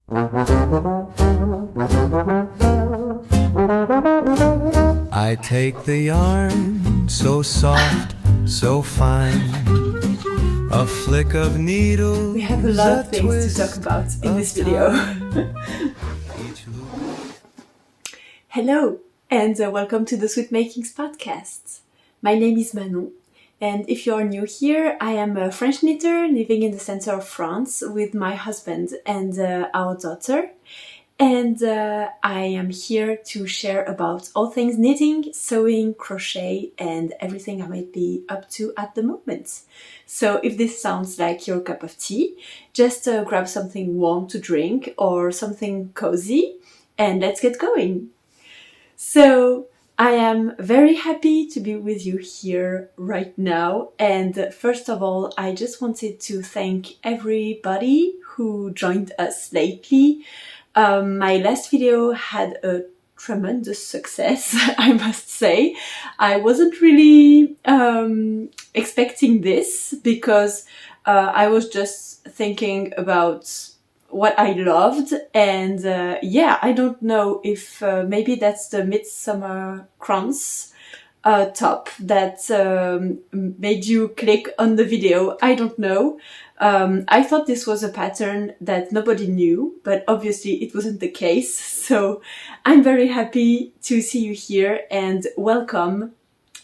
I take the yarn, so soft, so fine, a flick of needle. We have a lot of things to talk about in this video. Hello, and welcome to the Sweet Makings podcast. My name is Manon, and if you are new here, I am a French knitter living in the center of France with my husband and our daughter. And I am here to share about all things knitting, sewing, crochet, and everything I might be up to at the moment. So if this sounds like your cup of tea, just grab something warm to drink or something cozy and let's get going. So I am very happy to be with you here right now. And first of all, I just wanted to thank everybody who joined us lately. My last video had a tremendous success, I must say. I wasn't really expecting this because I was just thinking about what I loved, and I don't know if maybe that's the Midsommarkrans top that made you click on the video. I don't know. I thought this was a pattern that nobody knew, but obviously it wasn't the case. So I'm very happy to see you here and welcome.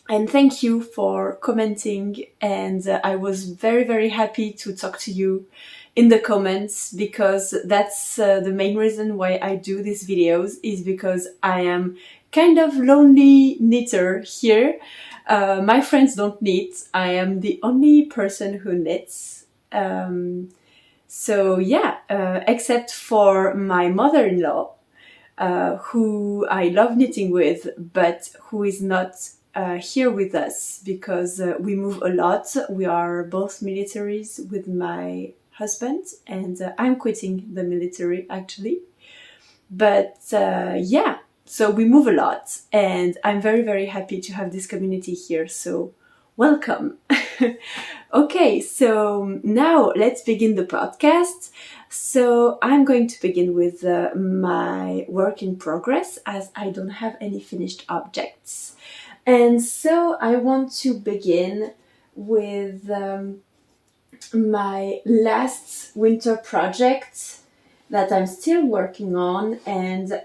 And thank you for commenting. And I was very, very happy to talk to you in the comments because that's the main reason why I do these videos, is because I am kind of lonely knitter here. My friends don't knit. I am the only person who knits. Except for my mother-in-law, who I love knitting with, but who is not here with us because we move a lot. We are both militaries with my husband, and I'm quitting the military actually. But so we move a lot, and I'm very, very happy to have this community here. So welcome. Okay, so now let's begin the podcast. So I'm going to begin with my work in progress, as I don't have any finished objects. And so I want to begin with my last winter project that I'm still working on, and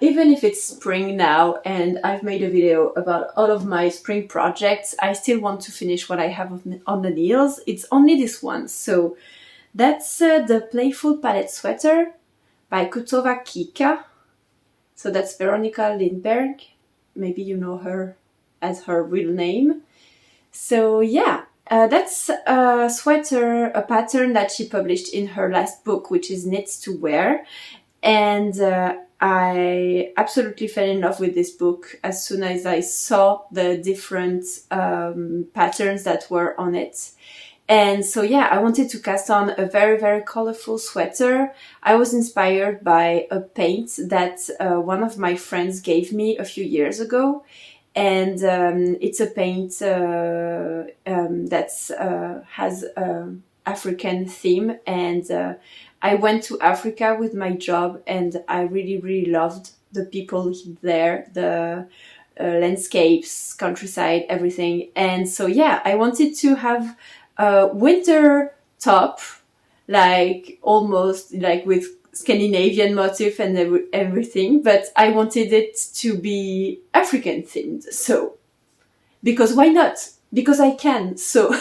even if it's spring now and I've made a video about all of my spring projects, I still want to finish what I have on the needles. It's only this one. So that's the Playful Palette Sweater by Kutova Kika. So that's Veronica Lindberg. Maybe you know her as her real name. So yeah. That's a sweater, a pattern that she published in her last book, which is Knits to Wear. And I absolutely fell in love with this book as soon as I saw the different patterns that were on it. And so I wanted to cast on a very, very colorful sweater. I was inspired by a paint that one of my friends gave me a few years ago. And it's a paint that has an African theme. And I went to Africa with my job, and I really, really loved the people there, the landscapes, countryside, everything. And so I wanted to have a winter top, like almost like with Scandinavian motif and everything, but I wanted it to be African themed. So, because why not? Because I can. So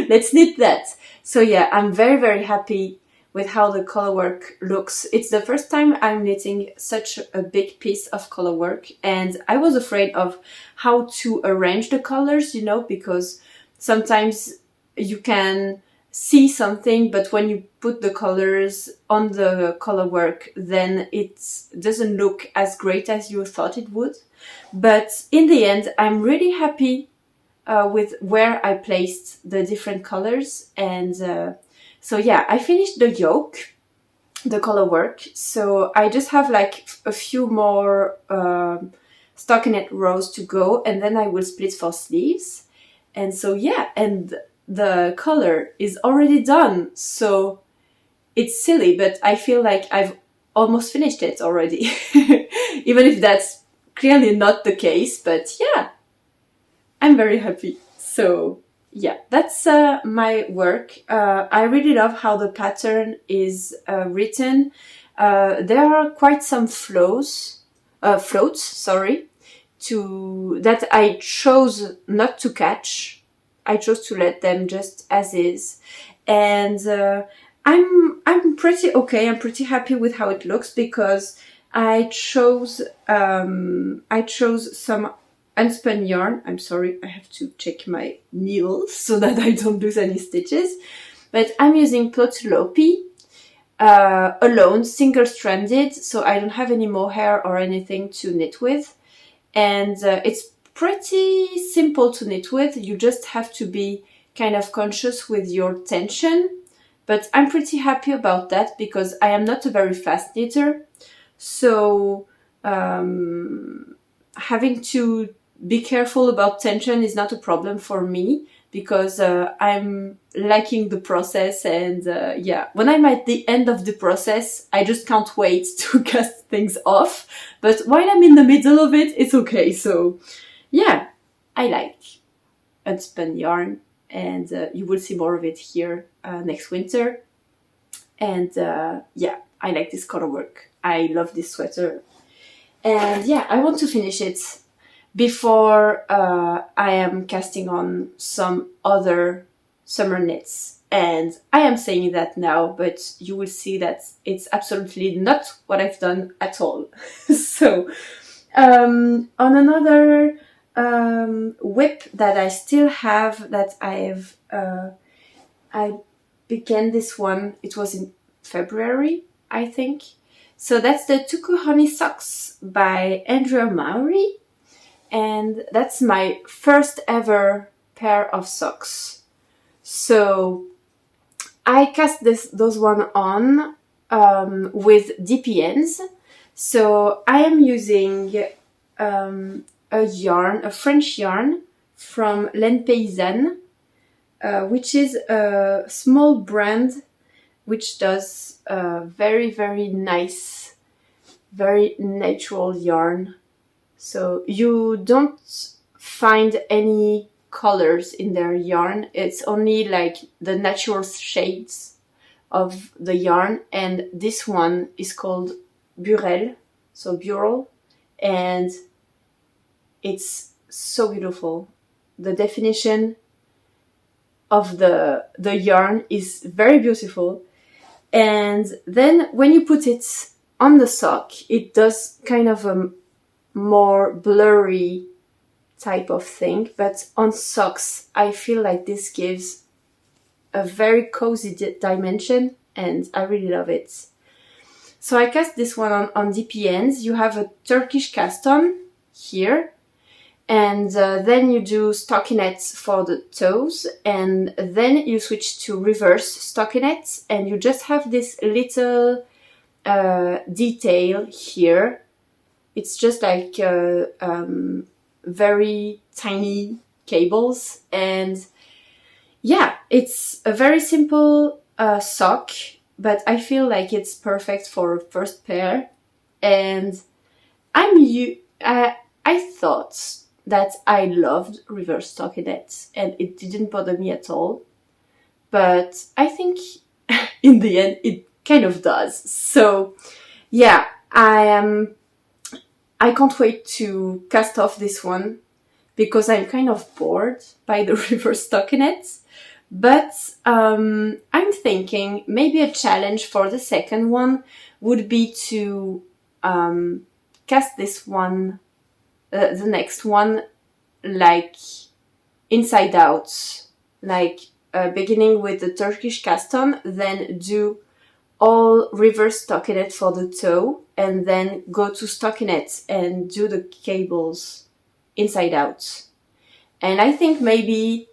let's knit that. So I'm very, very happy with how the color work looks. It's the first time I'm knitting such a big piece of color work, and I was afraid of how to arrange the colors, because sometimes you can see something, but when you put the colors on the color work, then it doesn't look as great as you thought it would. But in the end, I'm really happy with where I placed the different colors. And I finished the yoke, the color work. So I just have like a few more stockinette rows to go, and then I will split for sleeves. And so and the color is already done. So it's silly, but I feel like I've almost finished it already. Even if that's clearly not the case, but yeah, I'm very happy. So yeah, that's my work. I really love how the pattern is written. There are quite some floats, that I chose not to catch. I chose to let them just as is, and I'm pretty okay. I'm pretty happy with how it looks because I chose some unspun yarn. I'm sorry, I have to check my needles so that I don't lose any stitches. But I'm using Plötulopi alone, single-stranded, so I don't have any mohair or anything to knit with. And it's pretty simple to knit with. You just have to be kind of conscious with your tension. But I'm pretty happy about that because I am not a very fast knitter. So having to be careful about tension is not a problem for me because I'm liking the process, and yeah, when I'm at the end of the process, I just can't wait to cast things off. But while I'm in the middle of it, it's okay. So yeah, I like unspun yarn, and you will see more of it here next winter. And yeah, I like this color work. I love this sweater. And yeah, I want to finish it before I am casting on some other summer knits. And I am saying that now, but you will see that it's absolutely not what I've done at all. So on another WIP that I still have, that I began this one, it was in February, I think. So that's the Tuku Honey Socks by Andrea Mowry. And that's my first ever pair of socks. So I cast those one on with DPNs. So I am using a French yarn from Laine Paysanne, which is a small brand which does very, very nice, very natural yarn. So you don't find any colors in their yarn. It's only like the natural shades of the yarn. And this one is called Burel, so Burel. And it's so beautiful. The definition of the yarn is very beautiful. And then when you put it on the sock, it does kind of a more blurry type of thing, but on socks I feel like this gives a very cozy dimension, and I really love it. So I cast this one on DPNs. You have a Turkish cast on here, and then you do stockinettes for the toes, and then you switch to reverse stockinettes, and you just have this little detail here. It's just like very tiny cables, and yeah, it's a very simple sock, but I feel like it's perfect for a first pair. And I thought that I loved reverse stockinettes, and it didn't bother me at all. But I think in the end it kind of does. So yeah, I can't wait to cast off this one because I'm kind of bored by the reverse stockinettes. But I'm thinking maybe a challenge for the second one would be to cast this one, the next one, like inside out, like beginning with the Turkish cast on, then do all reverse stockinette for the toe, and then go to stockinette and do the cables inside out. And I think maybe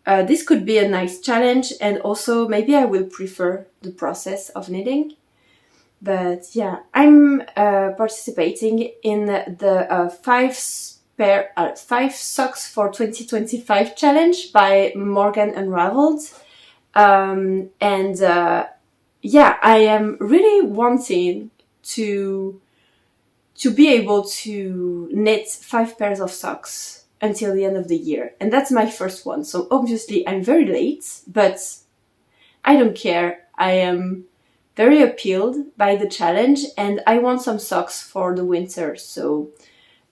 this could be a nice challenge, and also maybe I will prefer the process of knitting. But yeah, I'm participating in the 5 socks for 2025 challenge by Morgan Unraveled. And yeah, I am really wanting to be able to knit 5 pairs of socks until the end of the year. And that's my first one. So obviously I'm very late, but I don't care. I am very appealed by the challenge and I want some socks for the winter. So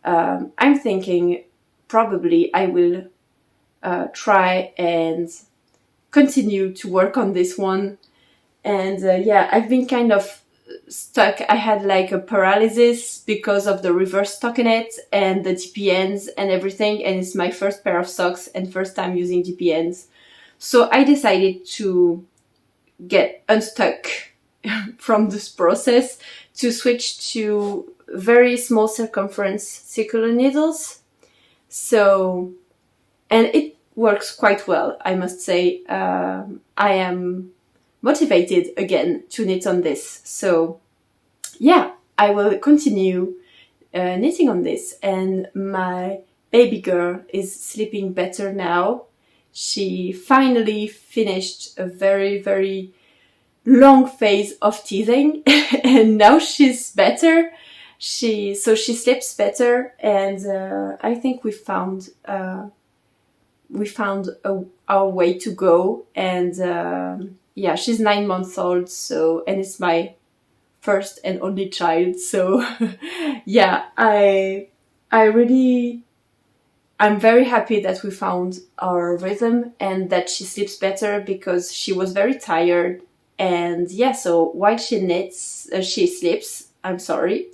I'm thinking probably I will try and continue to work on this one. And yeah, I've been kind of stuck. I had like a paralysis because of the reverse stockinette and the DPNs and everything, and it's my first pair of socks and first time using DPNs. So I decided to get unstuck from this process to switch to very small circumference circular needles. So, and it works quite well, I must say. I am motivated again to knit on this. So yeah, I will continue knitting on this. And my baby girl is sleeping better now. She finally finished a very, very long phase of teething and now she's better. She sleeps better, and I think we found our way to go. And yeah, she's 9 months old, so, and it's my first and only child. So yeah, I'm very happy that we found our rhythm and that she sleeps better because she was very tired. And yeah, so while she knits, she sleeps, I'm sorry.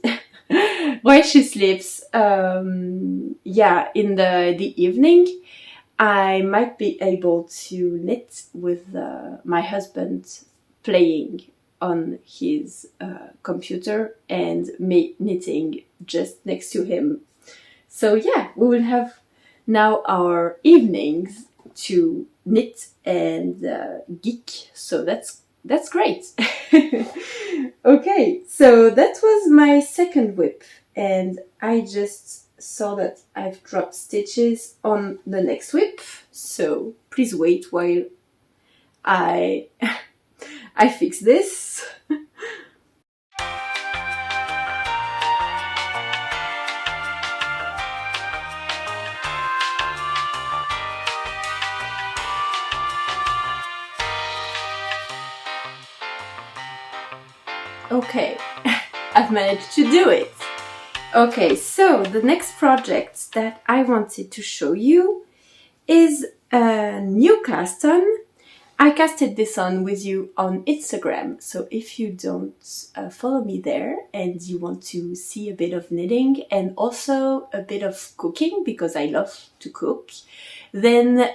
While she sleeps, yeah, in the evening, I might be able to knit with my husband playing on his computer and me knitting just next to him. So yeah, we will have now our evenings to knit and geek. So that's great. Okay, so that was my second WIP, and I just saw that I've dropped stitches on the next WIP, so please wait while I fix this. Okay, I've managed to do it. Okay, so the next project that I wanted to show you is a new cast on. I casted this on with you on Instagram, so if you don't follow me there and you want to see a bit of knitting and also a bit of cooking, because I love to cook, then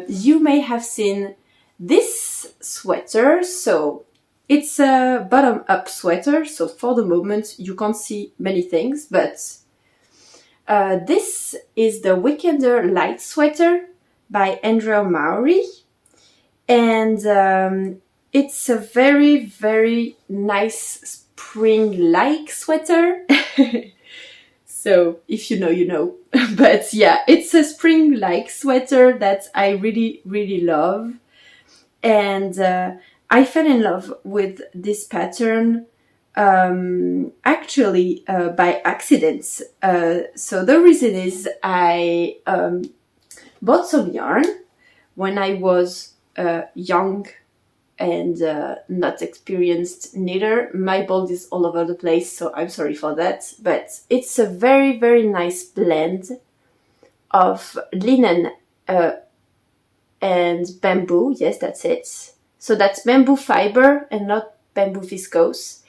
you may have seen this sweater. So it's a bottom-up sweater, so for the moment you can't see many things, but this is the Weekender Light Sweater by Andrea Mowry, and it's a very, very nice spring-like sweater. So if you know, you know. But yeah, it's a spring-like sweater that I really, really love. And I fell in love with this pattern actually by accident. So the reason is I bought some yarn when I was young and not experienced knitter. My bold is all over the place, so I'm sorry for that. But it's a very, very nice blend of linen and bamboo. Yes, that's it. So that's bamboo fiber and not bamboo viscose,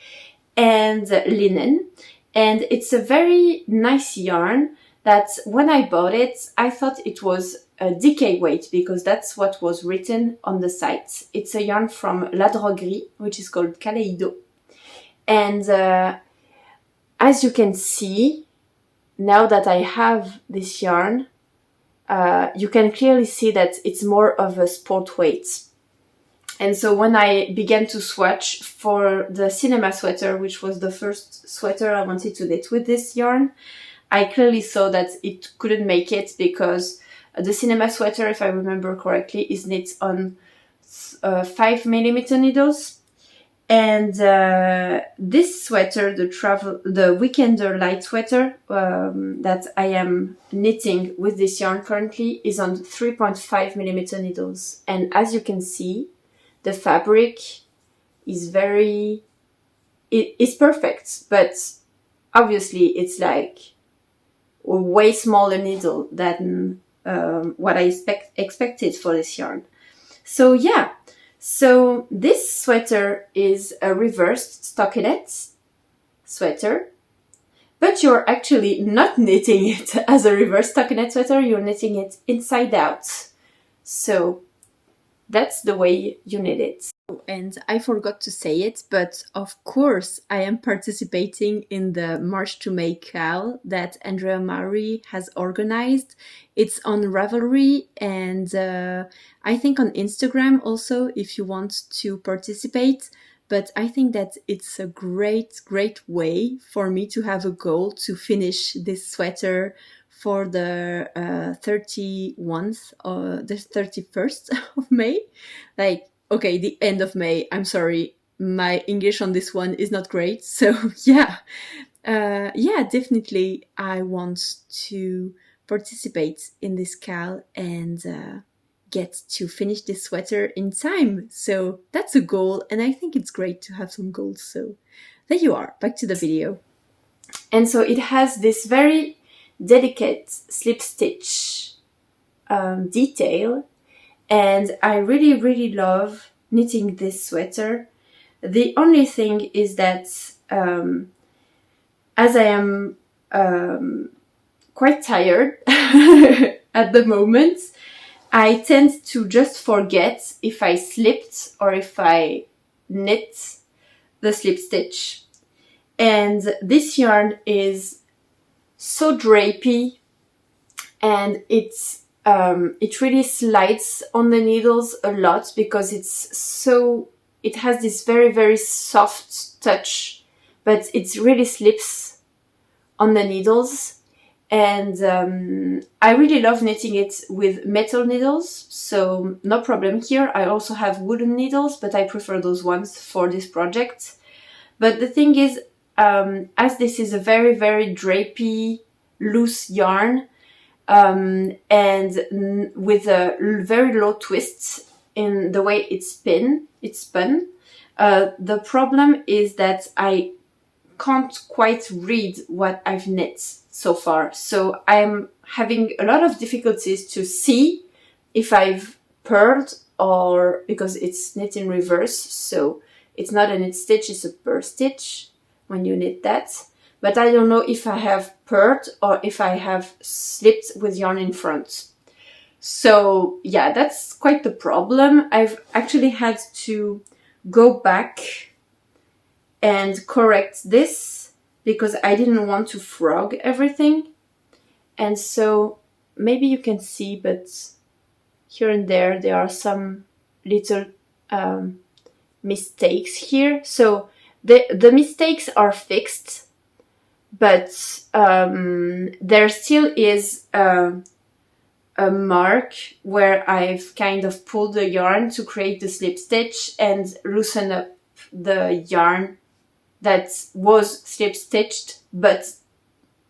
and linen. And it's a very nice yarn that when I bought it, I thought it was a decay weight because that's what was written on the site. It's a yarn from La Droguerie, which is called Kaléïdo. And as you can see, now that I have this yarn, you can clearly see that it's more of a sport weight. And so when I began to swatch for the cinema sweater, which was the first sweater I wanted to knit with this yarn, I clearly saw that it couldn't make it because the cinema sweater, if I remember correctly, is knit on 5mm needles. And this sweater, the Weekender light sweater that I am knitting with this yarn currently is on 3.5 millimeter needles. And as you can see, the fabric is it's perfect, but obviously it's like a way smaller needle than what I expected for this yarn. So yeah. So this sweater is a reversed stockinette sweater, but you're actually not knitting it as a reverse stockinette sweater, you're knitting it inside out. So that's the way you knit it. And I forgot to say it, but of course I am participating in the March to May cowl that Andrea Mowry has organized. It's on Ravelry and I think on Instagram also if you want to participate. But I think that it's a great way for me to have a goal to finish this sweater for the 31st or the 31st of May. Like, okay, the end of May. I'm sorry, my English on this one is not great. So yeah, definitely I want to participate in this cowl and get to finish this sweater in time. So that's a goal, and I think it's great to have some goals. So there you are, back to the video. And so it has this very delicate slip stitch detail, and I really love knitting this sweater. The only thing is that as I am quite tired at the moment, I tend to just forget if I slipped or if I knit the slip stitch. And this yarn is so drapey, and it really slides on the needles a lot because it has this very soft touch, but it really slips on the needles. And I really love knitting it with metal needles, so no problem here. I also have woolen needles, but I prefer those ones for this project. But the thing is, as this is a very very loose yarn, and with a very low twist in the way it's spun, the problem is that I can't quite read what I've knit so far. So I'm having a lot of difficulties to see if I've purled, or because it's knit in reverse, so it's not a knit stitch, it's a purl stitch when you knit that. But I don't know if I have purled or if I have slipped with yarn in front. So yeah, that's quite the problem. I've actually had to go back and correct this because I didn't want to frog everything. And so maybe you can see, but here and there are some little mistakes here. So the mistakes are fixed, but there still is a mark where I've kind of pulled the yarn to create the slip stitch and loosen up the yarn that was slip stitched but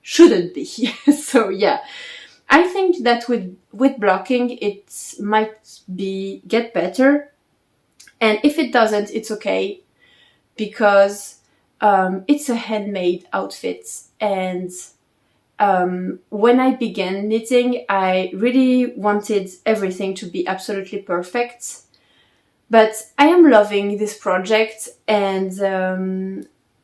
shouldn't be. So yeah, I think that with blocking it might get better, and if it doesn't, it's okay, because it's a handmade outfit, and when I began knitting I really wanted everything to be absolutely perfect. But I am loving this project, and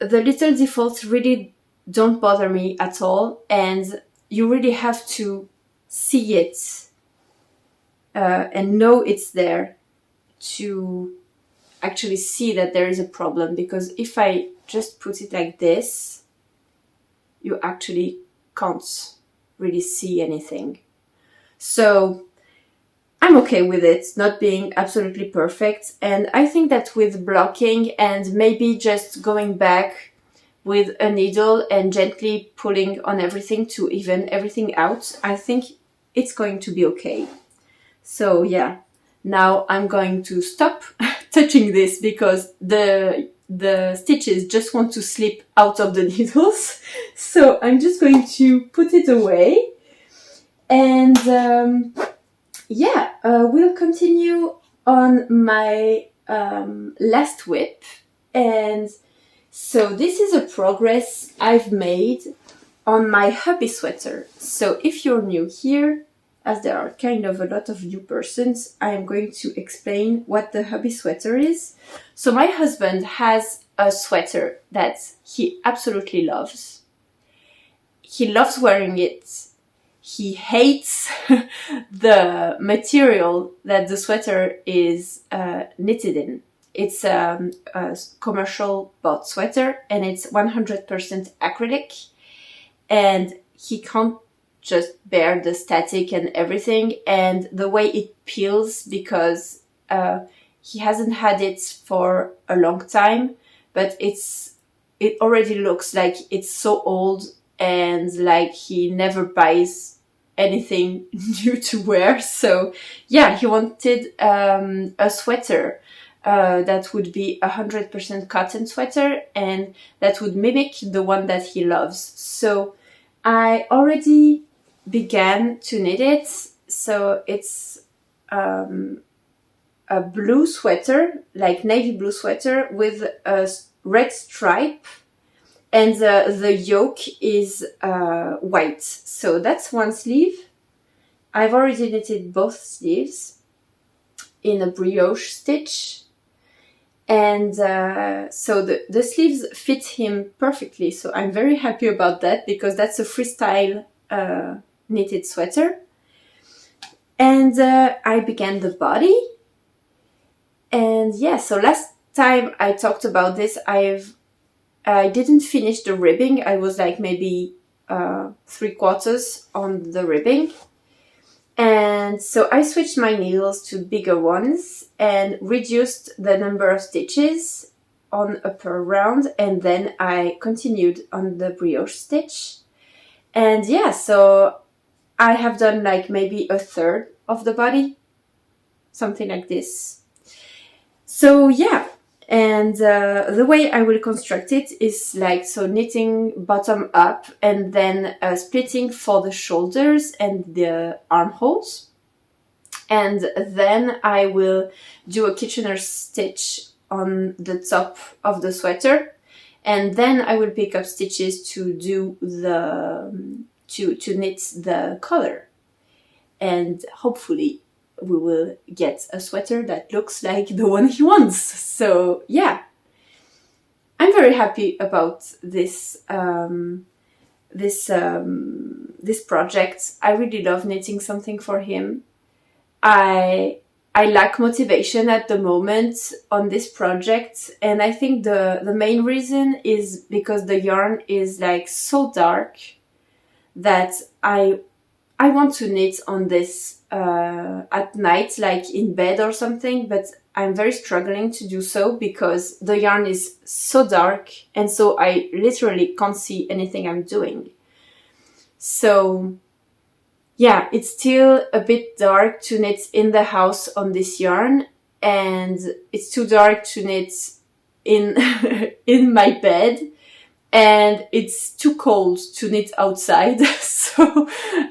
the little defaults really don't bother me at all, and you really have to see it and know it's there to actually see that there is a problem, because if I just put it like this, you actually can't really see anything. So I'm okay with it not being absolutely perfect, and I think that with blocking and maybe just going back with a needle and gently pulling on everything to even everything out, I think it's going to be okay. So yeah, now I'm going to stop touching this because the the stitches just want to slip out of the needles. So I'm just going to put it away. And we'll continue on my last WIP. And so this is a progress I've made on my hubby sweater. So if you're new here, as there are kind of a lot of new persons, I am going to explain what the hubby sweater is. So my husband has a sweater that he absolutely loves. He loves wearing it. He hates the material that the sweater is knitted in. It's a commercial bought sweater and it's 100% acrylic. And he can't just bear the static and everything, and the way it peels, because he hasn't had it for a long time, but it already looks like it's so old and like he never buys anything new to wear. So yeah, he wanted a sweater that would be 100% cotton sweater and that would mimic the one that he loves. So I already began to knit it. So it's a blue sweater, like navy blue sweater with a red stripe, and the yoke is white. So that's one sleeve. I've already knitted both sleeves in a brioche stitch. And so the sleeves fit him perfectly. So I'm very happy about that, because that's a freestyle knitted sweater. And I began the body. And yeah, so last time I talked about this, I didn't finish the ribbing. I was like maybe 3/4 on the ribbing. And so I switched my needles to bigger ones and reduced the number of stitches on a per round. And then I continued on the brioche stitch. And yeah, so I have done like maybe 1/3 of the body, something like this. So yeah, and the way I will construct it is like, so knitting bottom up and then splitting for the shoulders and the armholes. And then I will do a Kitchener stitch on the top of the sweater. And then I will pick up stitches to do to knit the collar. And hopefully we will get a sweater that looks like the one he wants. So yeah, I'm very happy about this this project. I really love knitting something for him. I lack motivation at the moment on this project, and I think the main reason is because the yarn is like so dark that I want to knit on this at night, like in bed or something, but I'm very struggling to do so because the yarn is so dark, and so I literally can't see anything I'm doing. So yeah, it's still a bit dark to knit in the house on this yarn, and it's too dark to knit in in my bed, and it's too cold to knit outside. So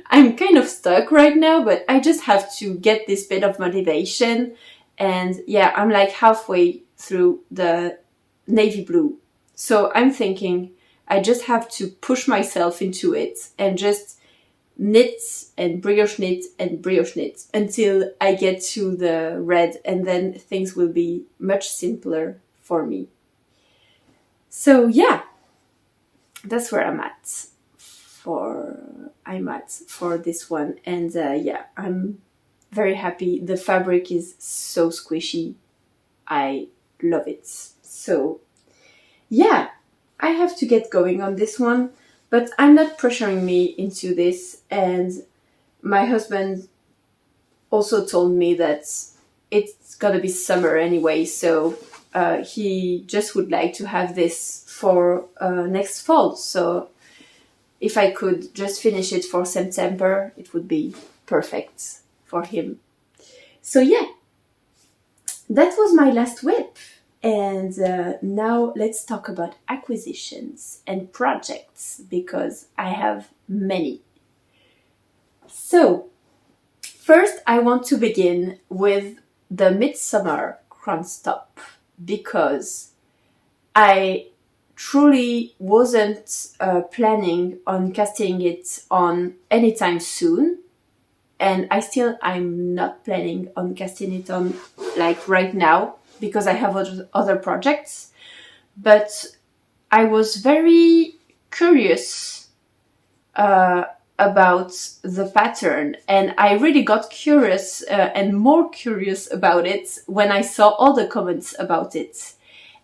I'm kind of stuck right now, but I just have to get this bit of motivation. And yeah, I'm like halfway through the navy blue. So I'm thinking I just have to push myself into it and just knit and brioche knit and brioche knit until I get to the red, and then things will be much simpler for me. So yeah, that's where I'm at for this one. And yeah, I'm very happy. The fabric is so squishy. I love it. So yeah, I have to get going on this one, but I'm not pressuring me into this. And my husband also told me that it's gonna be summer anyway, so he just would like to have this for next fall. So if I could just finish it for September, it would be perfect for him. So yeah, that was my last WIP. And now let's talk about acquisitions and projects, because I have many. So, first I want to begin with the Midsommarkrans top, because I truly wasn't planning on casting it on anytime soon, and I'm not planning on casting it on like right now, because I have other projects. But I was very curious about the pattern, and I really got curious and more curious about it when I saw all the comments about it.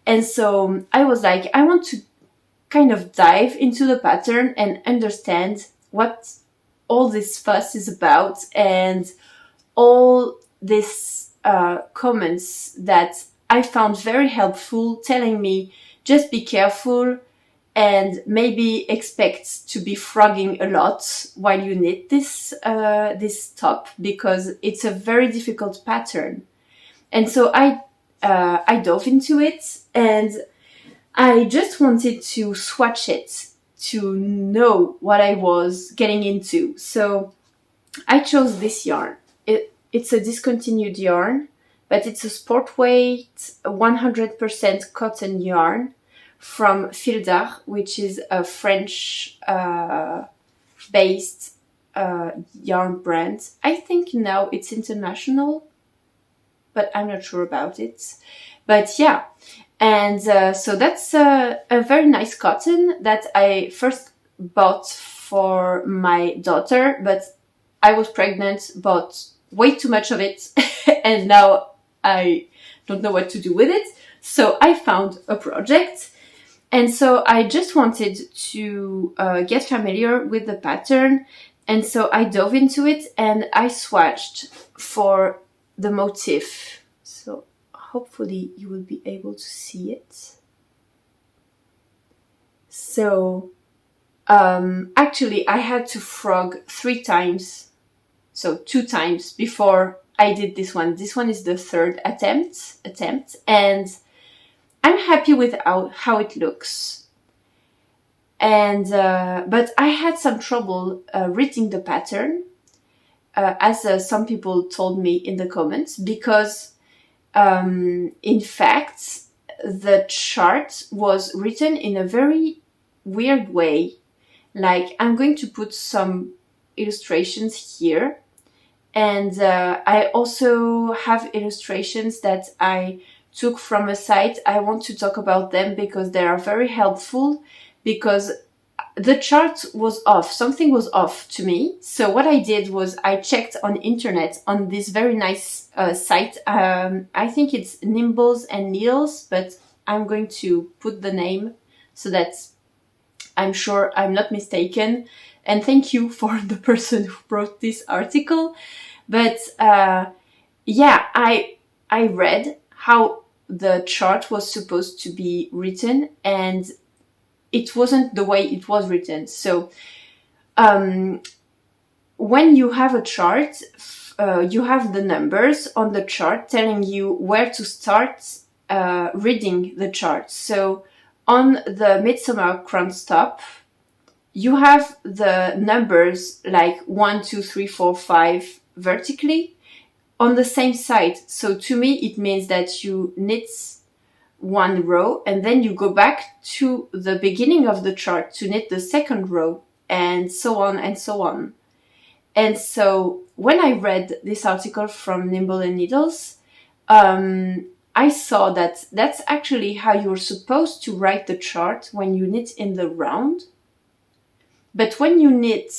And so I was like, I want to kind of dive into the pattern and understand what all this fuss is about, and all these comments that I found very helpful, telling me just be careful and maybe expect to be frogging a lot while you knit this top, because it's a very difficult pattern. And so I dove into it, and I just wanted to swatch it to know what I was getting into. So I chose this yarn. It's a discontinued yarn, but it's a sport weight 100% cotton yarn from Phildar, which is a French based yarn brand. I think now it's international, but I'm not sure about it. But yeah, and so that's a very nice cotton that I first bought for my daughter, but I was pregnant, bought way too much of it, and now I don't know what to do with it. So I found a project, and so I just wanted to get familiar with the pattern, and so I dove into it and I swatched for the motif. So hopefully you will be able to see it. So actually I had to frog 3 times, so 2 times before I did this one. This one is the third attempt, and I'm happy with how it looks. And but I had some trouble reading the pattern, as some people told me in the comments, because in fact the chart was written in a very weird way. Like, I'm going to put some illustrations here, and I also have illustrations that I took from a site. I want to talk about them because they are very helpful, because the chart was off. Something was off to me. So what I did was I checked on internet on this very nice site. I think it's Nimbles and Needles, but I'm going to put the name so that I'm sure I'm not mistaken. And thank you for the person who wrote this article. But yeah, I read how the chart was supposed to be written, and it wasn't the way it was written. So when you have a chart, you have the numbers on the chart telling you where to start reading the chart. So on the Midsommarkrans top, you have the numbers like 1, 2, 3, 4, 5 vertically on the same side. So to me, it means that you knit 1 row and then you go back to the beginning of the chart to knit the 2nd row, and so on and so on. And so when I read this article from Nimble and Needles, I saw that that's actually how you're supposed to write the chart when you knit in the round. But when you knit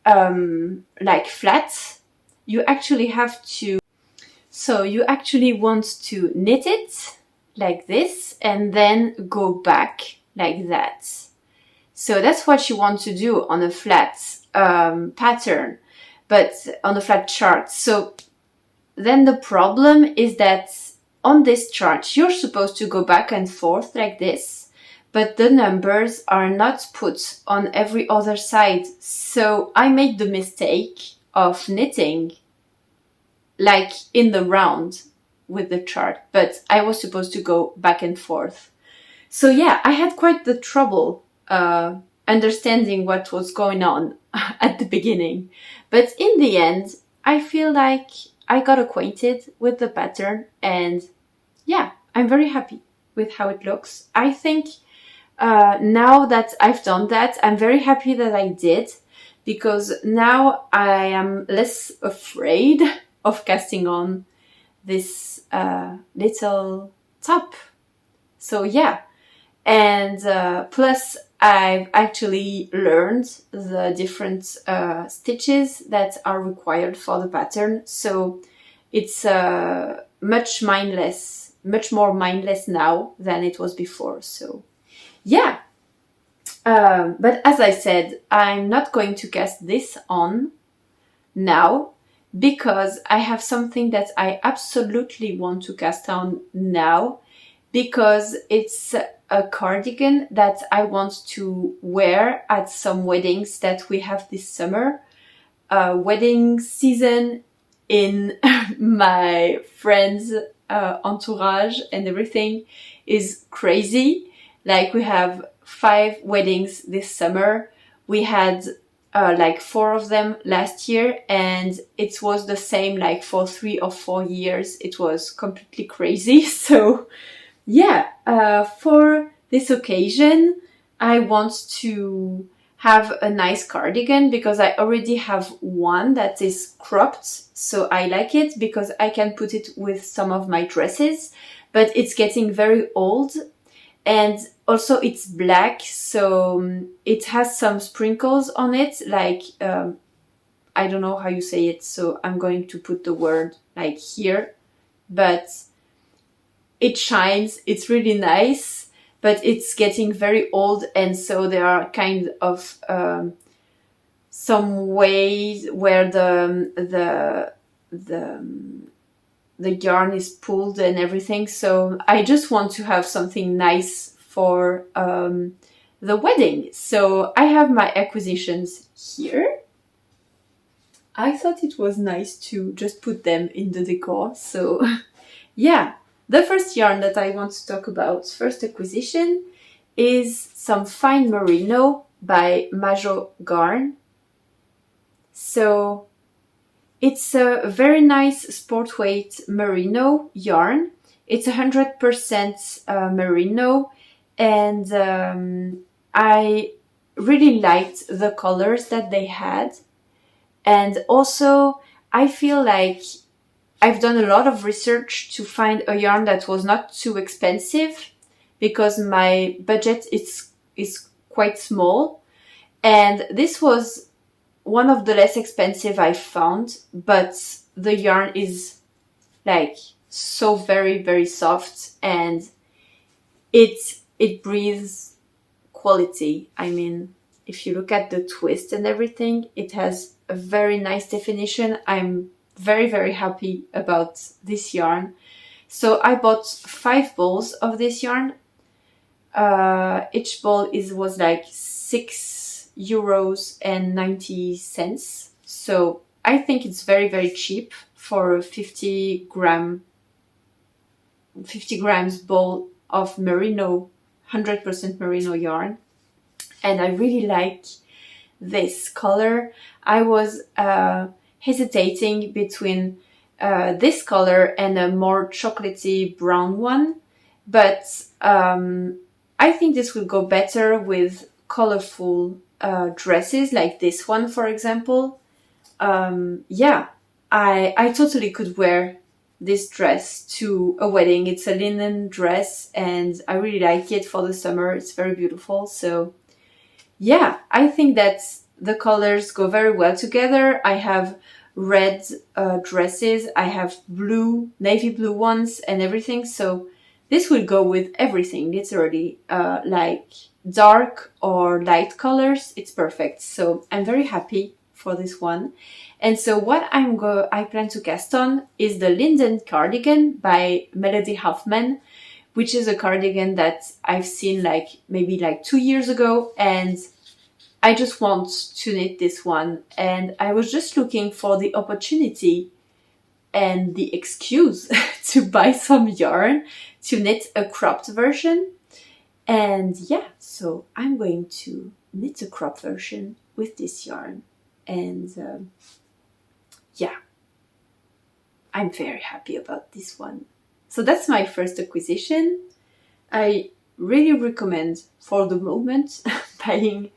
like flat, you actually have to, so you actually want to knit it like this and then go back like that. So that's what you want to do on a flat pattern, but on a flat chart. So then the problem is that on this chart, you're supposed to go back and forth like this, but the numbers are not put on every other side. So I made the mistake of knitting like in the round. with the chart, but I was supposed to go back and forth. So yeah, I had quite the trouble understanding what was going on at the beginning. But in the end, I feel like I got acquainted with the pattern, and yeah, I'm very happy with how it looks. I think now that I've done that, I'm very happy that I did, because now I am less afraid of casting on this little top. So yeah, and plus I've actually learned the different stitches that are required for the pattern, so it's much more mindless now than it was before. So yeah, but as I said, I'm not going to cast this on now, because I have something that I absolutely want to cast on now, because it's a cardigan that I want to wear at some weddings that we have this summer. Wedding season in my friends' entourage and everything is crazy. Like, we have 5 weddings this summer. We had like 4 of them last year, and it was the same like for 3 or 4 years. It was completely crazy. So yeah, for this occasion, I want to have a nice cardigan, because I already have one that is cropped, so I like it because I can put it with some of my dresses, but it's getting very old, and also it's black, so it has some sprinkles on it, like, I don't know how you say it, so I'm going to put the word like here, but it shines, it's really nice, but it's getting very old, and so there are kind of some ways where the yarn is pulled and everything. So I just want to have something nice for the wedding. So I have my acquisitions here. I thought it was nice to just put them in the decor. So yeah. The first yarn that I want to talk about, first acquisition, is some fine merino by Majo Garn. So it's a very nice sport weight merino yarn. It's 100% merino, and I really liked the colors that they had. And also, I feel like I've done a lot of research to find a yarn that was not too expensive, because my budget is quite small, and this was one of the less expensive I found, but the yarn is like so very, very soft, and it breathes quality. I mean, if you look at the twist and everything, it has a very nice definition. I'm very, very happy about this yarn. So I bought 5 balls of this yarn. Each ball was like €6.90. So I think it's very, very cheap for a 50 grams ball of merino, 100% merino yarn. And I really like this color. I was hesitating between this color and a more chocolatey brown one, but I think this will go better with colorful dresses like this one, for example. Yeah, I totally could wear this dress to a wedding. It's a linen dress, and I really like it for the summer. It's very beautiful. So yeah, I think that the colors go very well together. I have red dresses, I have blue, navy blue ones and everything. So this will go with everything, literally, like dark or light colors. It's perfect. So I'm very happy for this one. And so what I plan to cast on is the Linden cardigan by Melody Hoffmann, which is a cardigan that I've seen maybe 2 years ago, and I just want to knit this one, and I was just looking for the opportunity, and the excuse to buy some yarn to knit a cropped version. And yeah, so I'm going to knit a cropped version with this yarn. And yeah, I'm very happy about this one. So that's my first acquisition. I really recommend for the moment buying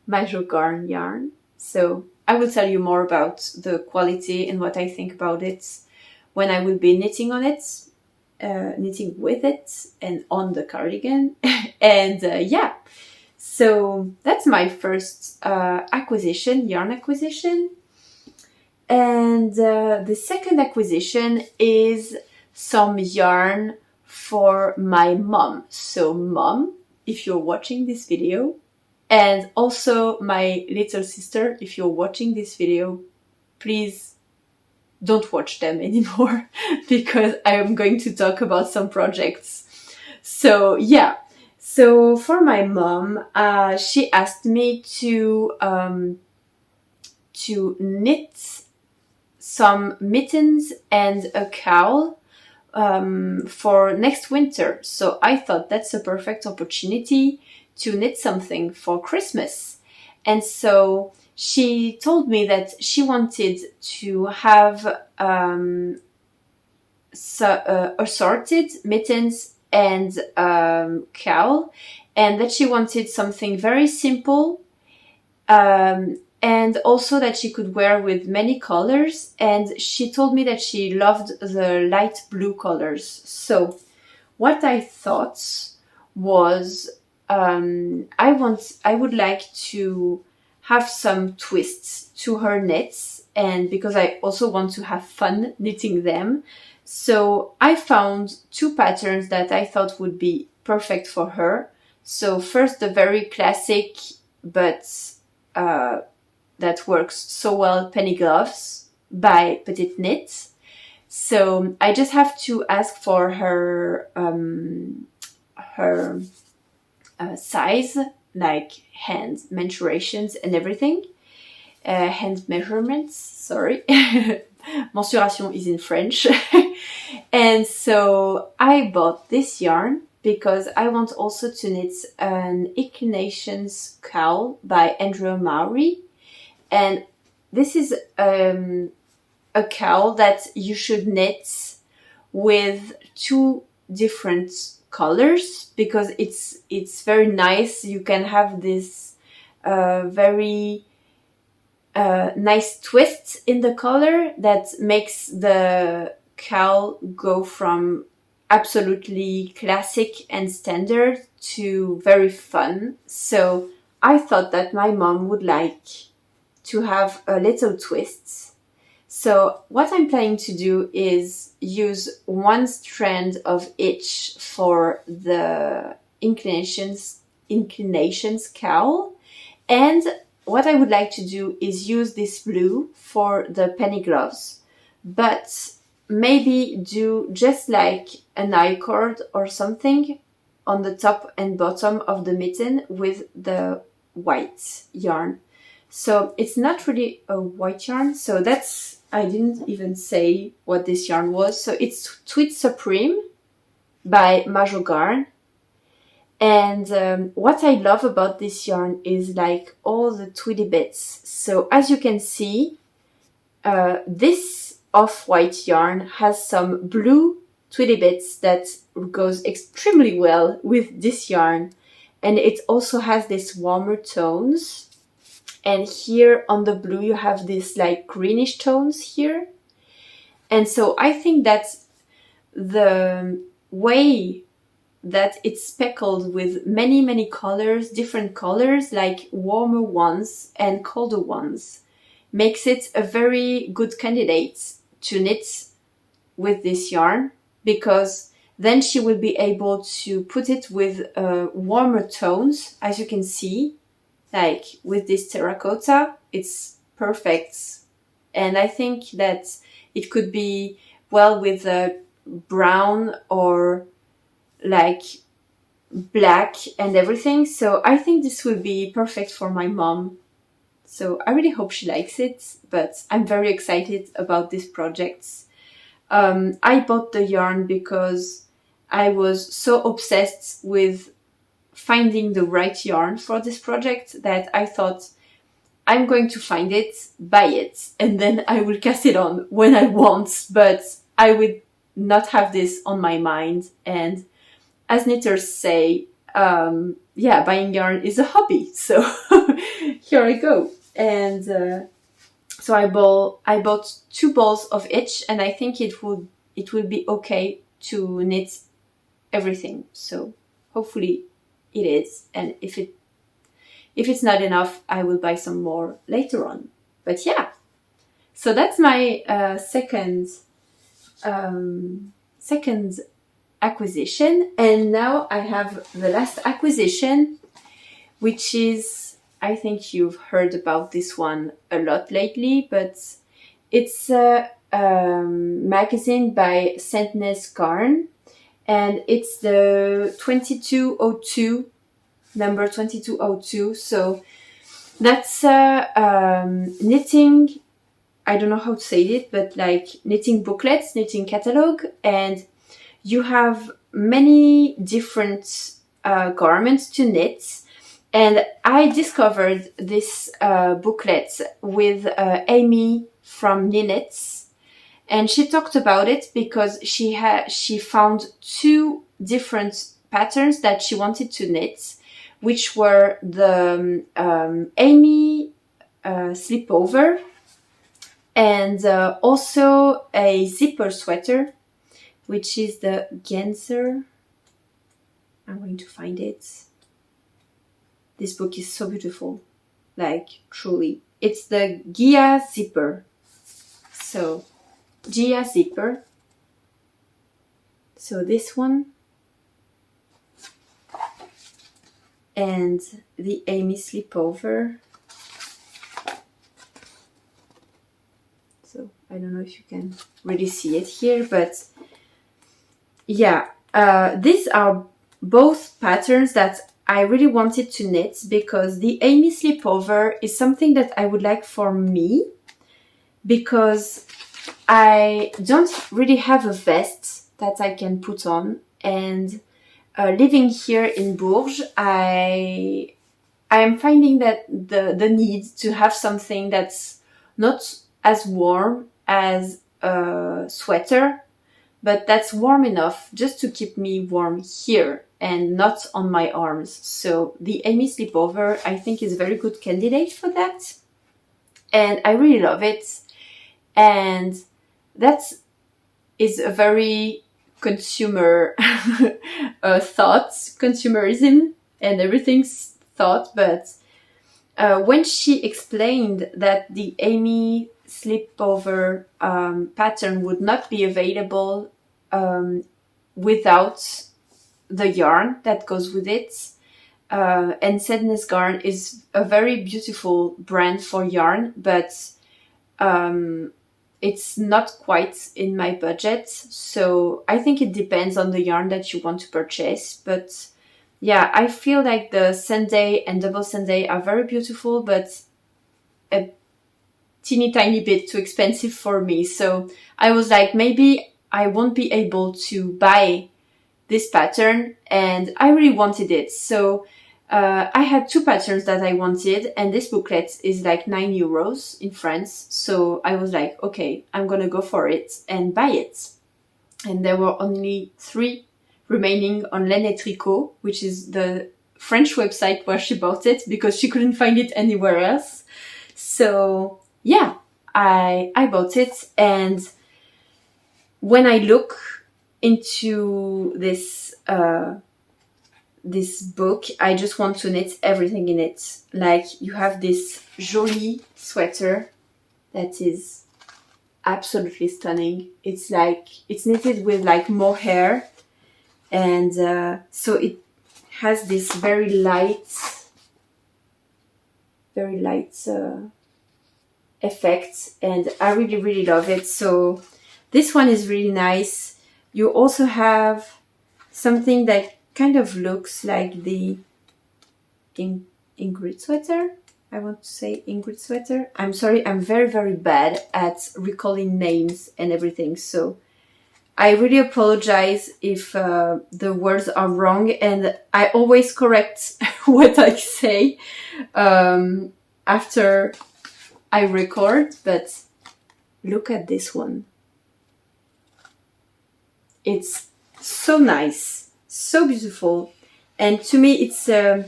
Majo Garn yarn. So I will tell you more about the quality and what I think about it when I will be knitting on it, knitting with it and on the cardigan. And yeah, so that's my first acquisition, yarn acquisition. And the second acquisition is some yarn for my mom. So mom, if you're watching this video, and also my little sister, if you're watching this video, please don't watch them anymore because I am going to talk about some projects. So yeah, so for my mom, she asked me to knit some mittens and a cowl for next winter. So I thought that's a perfect opportunity to knit something for Christmas. And so she told me that she wanted to have assorted mittens and cowl, and that she wanted something very simple, and also that she could wear with many colors. And she told me that she loved the light blue colors. So what I thought was I would like to have some twists to her knits, and because I also want to have fun knitting them. So I found two patterns that I thought would be perfect for her. So first, the very classic, but that works so well, penny gloves by Petite Knit. So I just have to ask for her size, like hand mensurations and everything. Hand measurements, sorry. Mensuration is in French. And so I bought this yarn because I want also to knit an Inclinations cowl by Andrea Mowry. And this is a cowl that you should knit with two different colors because it's very nice. You can have this very nice twist in the color that makes the cowl go from absolutely classic and standard to very fun. So I thought that my mom would like to have a little twist. So what I'm planning to do is use one strand of each for the Inclinations cowl, and what I would like to do is use this blue for the penny gloves, but maybe do just like an I-cord or something on the top and bottom of the mitten with the white yarn. So it's not really a white yarn, so that's, I didn't even say what this yarn was. So it's Tweed Supreme by Majo Garn. And what I love about this yarn is like all the tweedy bits. So as you can see, this off-white yarn has some blue tweedy bits that goes extremely well with this yarn. And it also has this warmer tones. And here on the blue, you have this like greenish tones here. And so I think that the way that it's speckled with many, many colors, different colors, like warmer ones and colder ones, makes it a very good candidate to knit with this yarn, because then she will be able to put it with warmer tones, as you can see, like with this terracotta, it's perfect. And I think that it could be well with a brown or like black and everything. So I think this will be perfect for my mom. So I really hope she likes it, but I'm very excited about this project. I bought the yarn because I was so obsessed with finding the right yarn for this project that I thought I'm going to find it, buy it, and then I will cast it on when I want, but I would not have this on my mind. And as knitters say, buying yarn is a hobby. So here I go. And so I bought 2 balls of each, and I think it will be okay to knit everything. So hopefully it is. And if it's not enough, I will buy some more later on. But yeah, so that's my second acquisition. And now I have the last acquisition, which is, I think you've heard about this one a lot lately, but it's a magazine by Sandnes Garn, and it's the 2202, number 2202. So that's knitting, I don't know how to say it, but like knitting booklets, knitting catalog, and you have many different garments to knit. And I discovered this booklet with Amy from Knits, and she talked about it because she found 2 different patterns that she wanted to knit, which were the Amy slipover and also a zipper sweater, which is the Genser. I'm going to find it. This book is so beautiful, like truly. It's the Gia zipper. So, Gia zipper. So this one. And the Amy slipover. So I don't know if you can really see it here, but yeah, these are both patterns that I really wanted to knit, because the Amy slipover is something that I would like for me, because I don't really have a vest that I can put on, and living here in Bourges, I am finding that the need to have something that's not as warm as a sweater, but that's warm enough just to keep me warm here and not on my arms. So the Amy slipover, I think, is a very good candidate for that. And I really love it. And that is a very consumer thought, consumerism and everything's thought. But when she explained that the Amy slipover pattern would not be available without the yarn that goes with it, and Sandnes Garn is a very beautiful brand for yarn, but it's not quite in my budget. So I think it depends on the yarn that you want to purchase. But yeah, I feel like the Sunday and double Sunday are very beautiful, but a teeny tiny bit too expensive for me. So I was like, maybe I won't be able to buy this pattern, and I really wanted it. So I had 2 patterns that I wanted, and this booklet is like €9 in France. So I was like, okay, I'm gonna go for it and buy it. And there were only 3 remaining on Lene Tricot, which is the French website where she bought it, because she couldn't find it anywhere else. So yeah, I bought it, and when I look into this this book, I just want to knit everything in it. Like, you have this jolie sweater that is absolutely stunning. It's like, it's knitted with like mohair, and so it has this very light effect, and I really love it. So this one is really nice. You also have something that kind of looks like the Ingrid sweater. I want to say Ingrid sweater. I'm sorry, I'm very bad at recalling names and everything. So I really apologize if the words are wrong, and I always correct what I say after I record, but look at this one. It's so nice, so beautiful, and to me it's a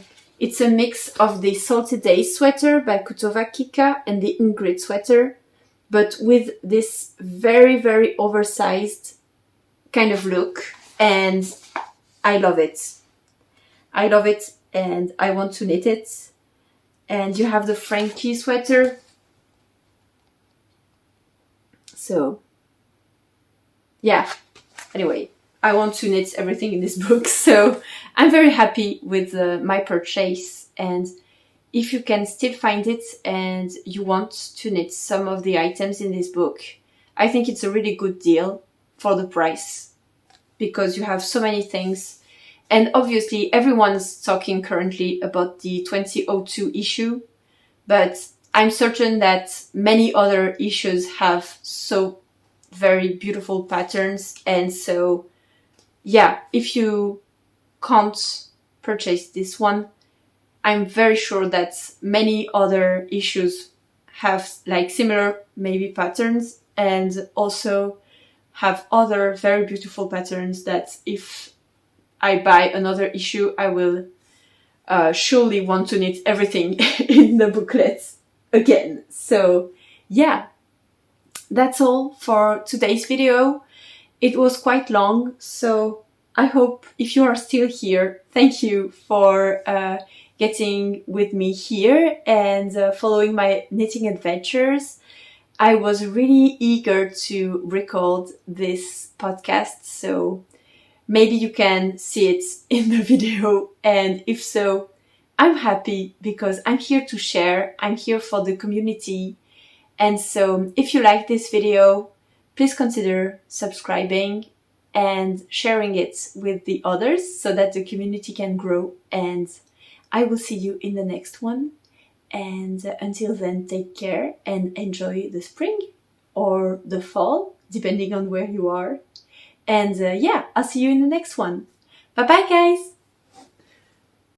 mix of the Salty Days sweater by Kutova Kika and the Ingrid sweater, but with this very, very oversized kind of look, and I love it. I love it, and I want to knit it. And you have the Frankie sweater. So, yeah. Anyway, I want to knit everything in this book, so I'm very happy with my purchase. And if you can still find it and you want to knit some of the items in this book, I think it's a really good deal for the price, because you have so many things. And obviously everyone's talking currently about the 2002 issue, but I'm certain that many other issues have so very beautiful patterns. And so, yeah, if you can't purchase this one, I'm very sure that many other issues have like similar maybe patterns, and also have other very beautiful patterns that if I buy another issue, I will surely want to knit everything in the booklet again. So yeah, that's all for today's video. It was quite long, so I hope if you are still here, thank you for getting with me here and following my knitting adventures. I was really eager to record this podcast, so maybe you can see it in the video, and if so, I'm happy because I'm here to share, I'm here for the community. And so if you like this video, please consider subscribing and sharing it with the others so that the community can grow, and I will see you in the next one. And until then, take care and enjoy the spring or the fall, depending on where you are. And yeah, I'll see you in the next one. Bye bye, guys!